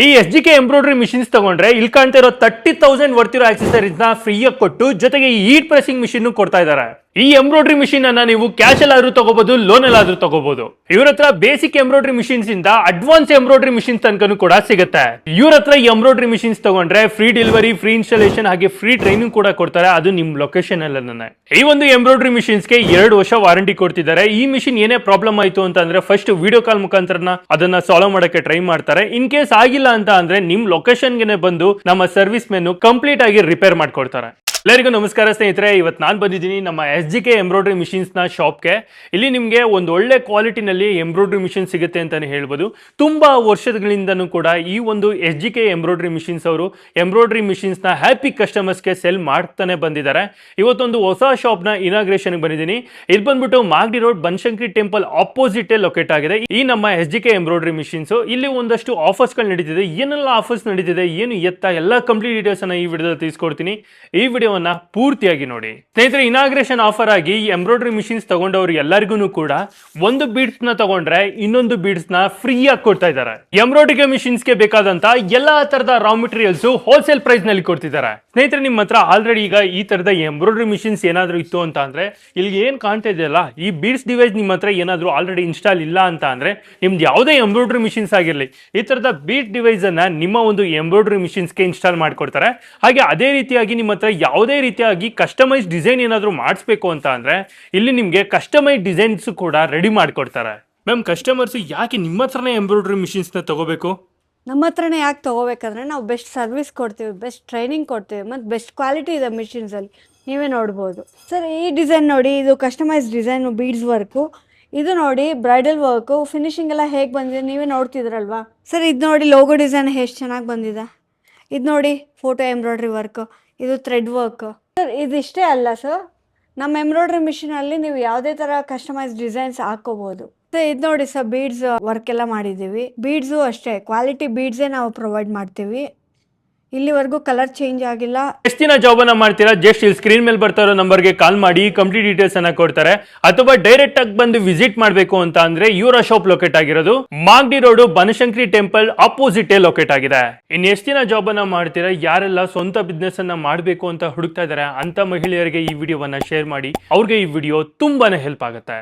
ಈ S G K embroidery machines ತಗೊಂಡ್ರೆ ಇಲ್ಲಿ ಕಾಣ್ತಾ ಇರೋ 30,000 ವರ್ತಿರೋ ಆಕ್ಸೆಸರೀಸ್ ನ ಫ್ರೀಯಾಗಿ ಕೊಟ್ಟು ಜೊತೆಗೆ ಈ ಹೀಟ್ ಪ್ರೆಸಿಂಗ್ ಮಿಷಿನ್ ಕೊಡ್ತಾ ಇದ್ದಾರೆ. ಈ ಎಂಬ್ರಾಯ್ಡ್ರಿ ಮಿಷಿನ್ ಅನ್ನ ನೀವು ಕ್ಯಾಶ್ ಅಲ್ಲಾದ್ರೂ ತಗೋಬಹುದು, ಲೋನ್ ಅಲ್ಲಾದ್ರೂ ತಗೋಬಹುದು. ಇವ್ರ ಹತ್ರ ಬೇಸಿಕ್ ಎಂಬ್ರಾಯ್ಡ್ರಿ ಮಿಷಿನ್ಸ್ ಇಂದ ಅಡ್ವಾನ್ಸ್ ಎಂಬ್ರಾಯ್ಡ್ರಿ ಮಿಷಿನ್ಸ್ ತನಕನೂ ಕೂಡ ಸಿಗುತ್ತೆ. ಇವ್ರ ಹತ್ರ ಈ ಎಂಬ್ರಾಯ್ಡ್ರಿ ಮಿಷಿನ್ಸ್ ತಗೊಂಡ್ರೆ ಫ್ರೀ ಡೆಲಿವರಿ, ಫ್ರೀ ಇನ್ಸ್ಟಾಲೇಷನ್ ಹಾಗೆ ಫ್ರೀ ಟ್ರೈನಿಂಗ್ ಕೂಡ ಕೊಡ್ತಾರೆ. ಅದು ನಿಮ್ ಲೊಕೇಶನ್ ಅಲ್ಲೇ. ಈ ಒಂದು ಎಂಬ್ರಾಯ್ಡ್ರಿ ಮಿಷಿನ್ಸ್ ಗೆ 2 ವರ್ಷ ವಾರಂಟಿ ಕೊಡ್ತಿದ್ದಾರೆ. ಈ ಮಿಷಿನ್ ಏನೇ ಪ್ರಾಬ್ಲಮ್ ಆಯ್ತು ಅಂತಂದ್ರೆ ಫಸ್ಟ್ ವಿಡಿಯೋ ಕಾಲ್ ಮುಖಾಂತರ ಅದನ್ನ ಸಾಲ್ವ್ ಮಾಡಕ್ಕೆ ಟ್ರೈ ಮಾಡ್ತಾರೆ. ಇನ್ ಕೇಸ್ ಆಗಿಲ್ಲ ಅಂತ ಅಂದ್ರೆ ನಿಮ್ ಲೊಕೇಶನ್ ಗೆ ಬಂದು ನಮ್ಮ ಸರ್ವಿಸ್ ಮೆನ್ ಕಂಪ್ಲೀಟ್ ಆಗಿ ರಿಪೇರ್ ಮಾಡ್ಕೊಡ್ತಾರೆ. ಎಲ್ಲರಿಗೂ ನಮಸ್ಕಾರ ಸ್ನೇಹಿತರೆ, ಇವತ್ತು ನಾನು ಬಂದಿದ್ದೀನಿ ನಮ್ಮ S G K embroidery machines ನ ಶಾಪ್ಗೆ. ಇಲ್ಲಿ ನಿಮಗೆ ಒಂದು ಒಳ್ಳೆ ಕ್ವಾಲಿಟಿನಲ್ಲಿ ಎಂಬ್ರಾಯ್ಡ್ರಿ ಮಿಷಿನ್ ಸಿಗುತ್ತೆ ಅಂತಾನೆ ಹೇಳ್ಬೋದು. ತುಂಬಾ ವರ್ಷಗಳಿಂದನೂ ಕೂಡ ಈ ಒಂದು S G K embroidery machines ಅವರು ಎಂಬ್ರಾಯ್ಡ್ರಿ ಮಿಷಿನ್ಸ್ ನ ಹ್ಯಾಪಿ ಕಸ್ಟಮರ್ಸ್ಗೆ ಸೆಲ್ ಮಾಡ್ತಾನೆ ಬಂದಿದ್ದಾರೆ. ಇವತ್ತೊಂದು ಹೊಸ ಶಾಪ್ ನ ಇನಾಗ್ರೇಷನ್ ಬಂದಿದ್ದೀನಿ. ಇಲ್ಲಿ ಬಂದ್ಬಿಟ್ಟು Magadi road Banashankari temple opposite locate ಆಗಿದೆ ಈ ನಮ್ಮ S G K embroidery machines. ಇಲ್ಲಿ ಒಂದಷ್ಟು ಆಫರ್ಸ್ ಗಳು ನಡೀತಿದೆ. ಏನೆಲ್ಲ ಆಫರ್ಸ್ ನಡೀತಿದೆ, ಏನು ಎತ್ತ ಎಲ್ಲ ಕಂಪ್ಲೀಟ್ ಡೀಟೇಲ್ಸ್ ಅನ್ನ ಈ ವಿಡಿಯೋದಲ್ಲಿ ತಿಳಿಸ್ಕೊಡ್ತೀನಿ. ಈ ವಿಡಿಯೋ ಪೂರ್ತಿಯಾಗಿ ನೋಡಿ ಸ್ನೇಹಿತರೆ. ಇನಾಗ್ರೇಷನ್ ಆಫರ್ ಆಗಿ ಈ ಎಂಬ್ರಾಯ್ಡ್ರಿ ಮಿಷಿನ್ಸ್ ತಗೊಂಡವರು ಎಲ್ಲರಿಗೂ ಕೂಡ ಒಂದು ಬೀಡ್ಸ್ ನ ತಗೊಂಡ್ರೆ ಇನ್ನೊಂದು ಬೀಡ್ಸ್ ನ ಫ್ರೀ ಆಗಿ ಕೊಡ್ತಾ ಇದ್ದಾರೆ. ಎಂಬ್ರಾಯ್ಡ್ರಿ ಮಿಷಿನ್ಸ್ ಗೆ ಬೇಕಾದಂತ ಎಲ್ಲಾ ತರದ ರಾ ಮೆಟೀರಿಯಲ್ಸ್ ಹೋಲ್ಸೇಲ್ ಪ್ರೈಸ್ ನಲ್ಲಿ ಕೊಡ್ತಿದ್ದಾರೆ. ಸ್ನೇಹಿತರೆ, ನಿಮ್ಮ ಹತ್ರ ಆಲ್ರೆಡಿ ಈಗ ಈ ತರದ ಎಂಬ್ರಾಯ್ಡ್ರಿ ಮಿಷಿನ್ಸ್ ಏನಾದ್ರು ಇತ್ತು ಅಂತ ಅಂದ್ರೆ ಇಲ್ಲಿ ಏನ್ ಕಾಣ್ತಾ ಇದೆಯಲ್ಲ, ಈ ಬೀಡ್ಸ್ ಡಿವೈಸ್ ನಿಮ್ಮ ಹತ್ರ ಏನಾದ್ರು ಆಲ್ರೆಡಿ ಇನ್ಸ್ಟಾಲ್ ಇಲ್ಲ ಅಂತ ಅಂದ್ರೆ ನಿಮ್ದು ಯಾವುದೇ ಎಂಬ್ರಾಯ್ಡ್ರಿ ಮಿಷಿನ್ಸ್ ಆಗಿರಲಿ, ಈ ತರದ ಬೀಡ್ ಡಿವೈಸ್ ಅನ್ನ ನಿಮ್ಮ ಒಂದು ಎಂಬ್ರಾಯ್ಡ್ರಿ ಮಿಷಿನ್ಸ್ ಗೆ ಇನ್ಸ್ಟಾಲ್ ಮಾಡ್ಕೊಡ್ತಾರೆ. ಹಾಗೆ ಅದೇ ರೀತಿಯಾಗಿ ನಿಮ್ಮ ಹತ್ರ ಯಾವುದೇ ರೀತಿಯಾಗಿ ಕಸ್ಟಮೈಸ್ ಡಿಸೈನ್ ಏನಾದ್ರು ಮಾಡಿಸ್ಬೇಕು ಅಂತ ಅಂದ್ರೆ ಇಲ್ಲಿ ನಿಮ್ಗೆ ಕಸ್ಟಮೈಸ್ ಡಿಸೈನ್ಸ್ ಕೂಡ ರೆಡಿ ಮಾಡ್ಕೊಡ್ತಾರೆ. ಮ್ಯಾಮ್, ಕಸ್ಟಮರ್ಸ್ ಯಾಕೆ ನಿಮ್ಮ ಹತ್ರನೇ ಎಂಬ್ರಾಯ್ಡ್ರಿ ಮಿಷಿನ್ಸ್ ನ ತಗೋಬೇಕು? ನಮ್ಮ ಹತ್ರನೇ ಯಾಕೆ ತೊಗೋಬೇಕಂದ್ರೆ ನಾವು ಬೆಸ್ಟ್ ಸರ್ವಿಸ್ ಕೊಡ್ತೀವಿ, ಬೆಸ್ಟ್ ಟ್ರೈನಿಂಗ್ ಕೊಡ್ತೀವಿ, ಮತ್ತು ಬೆಸ್ಟ್ ಕ್ವಾಲಿಟಿ ಇದೆ ಮಿಷಿನ್ಸಲ್ಲಿ. ನೀವೇ ನೋಡ್ಬೋದು ಸರ್. ಈ ಡಿಸೈನ್ ನೋಡಿ, ಇದು ಕಸ್ಟಮೈಸ್ ಡಿಸೈನು, ಬೀಡ್ಸ್ ವರ್ಕು. ಇದು ನೋಡಿ ಬ್ರೈಡಲ್ ವರ್ಕು, ಫಿನಿಶಿಂಗ್ ಎಲ್ಲ ಹೇಗೆ ಬಂದಿದೆ ನೀವೇ ನೋಡ್ತಿದ್ರಲ್ವಾ ಸರ್. ಇದು ನೋಡಿ ಲೋಗೋ ಡಿಸೈನ್ ಎಷ್ಟು ಚೆನ್ನಾಗಿ ಬಂದಿದೆ. ಇದು ನೋಡಿ ಫೋಟೋ ಎಂಬ್ರಾಯ್ಡ್ರಿ ವರ್ಕು, ಇದು ಥ್ರೆಡ್ ವರ್ಕ್ ಸರ್. ಇದಿಷ್ಟೇ ಅಲ್ಲ ಸರ್, ನಮ್ಮ ಎಂಬ್ರಾಯ್ಡ್ರಿ ಮಿಷಿನಲ್ಲಿ ನೀವು ಯಾವುದೇ ಥರ ಕಸ್ಟಮೈಸ್ ಡಿಸೈನ್ಸ್ ಹಾಕೋಬೋದು. ಇದು ನೋಡಿ ಸರ್, ಬೀಡ್ಸ್ ವರ್ಕ್ ಎಲ್ಲ ಮಾಡಿದ್ದೀವಿ. ಬೀಡ್ಸು ಅಷ್ಟೇ ಕ್ವಾಲಿಟಿ ಬೀಡ್ಸೇ ನಾವು ಪ್ರೊವೈಡ್ ಮಾಡ್ತೀವಿ. ಇಲ್ಲಿವರೆಗೂ ಕಲರ್ ಚೇಂಜ್ ಆಗಿಲ್ಲ. ಎಷ್ಟು ದಿನ ಜಾಬ್ ಅನ್ನ ಮಾಡ್ತೀರಾ, ಜಸ್ಟ್ ಇಲ್ಲಿ ಸ್ಕ್ರೀನ್ ಮೇಲೆ ಬರ್ತಾ ಇರೋ ನಂಬರ್ಗೆ ಕಾಲ್ ಮಾಡಿ ಕಂಪ್ಲೀಟ್ ಡೀಟೇಲ್ಸ್ ಅನ್ನ ಕೊಡ್ತಾರೆ. ಅಥವಾ ಡೈರೆಕ್ಟ್ ಆಗಿ ಬಂದು ವಿಸಿಟ್ ಮಾಡಬೇಕು ಅಂತ ಅಂದ್ರೆ ಇವರ ಶಾಪ್ ಲೊಕೇಟ್ ಆಗಿರೋದು Magadi road Banashankari temple opposite locate ಆಗಿದೆ. ಇನ್ನು ಎಷ್ಟು ದಿನ ಜಾಬ್ ಅನ್ನ ಮಾಡ್ತೀರಾ, ಯಾರೆಲ್ಲ ಸ್ವಂತ ಬಿಸ್ನೆಸ್ ಅನ್ನ ಮಾಡಬೇಕು ಅಂತ ಹುಡುಕ್ತಾ ಇದಾರೆ ಅಂತ ಮಹಿಳೆಯರಿಗೆ ಈ ವಿಡಿಯೋವನ್ನ ಶೇರ್ ಮಾಡಿ. ಅವ್ರಿಗೆ ಈ ವಿಡಿಯೋ ತುಂಬಾನೇ ಹೆಲ್ಪ್ ಆಗುತ್ತೆ.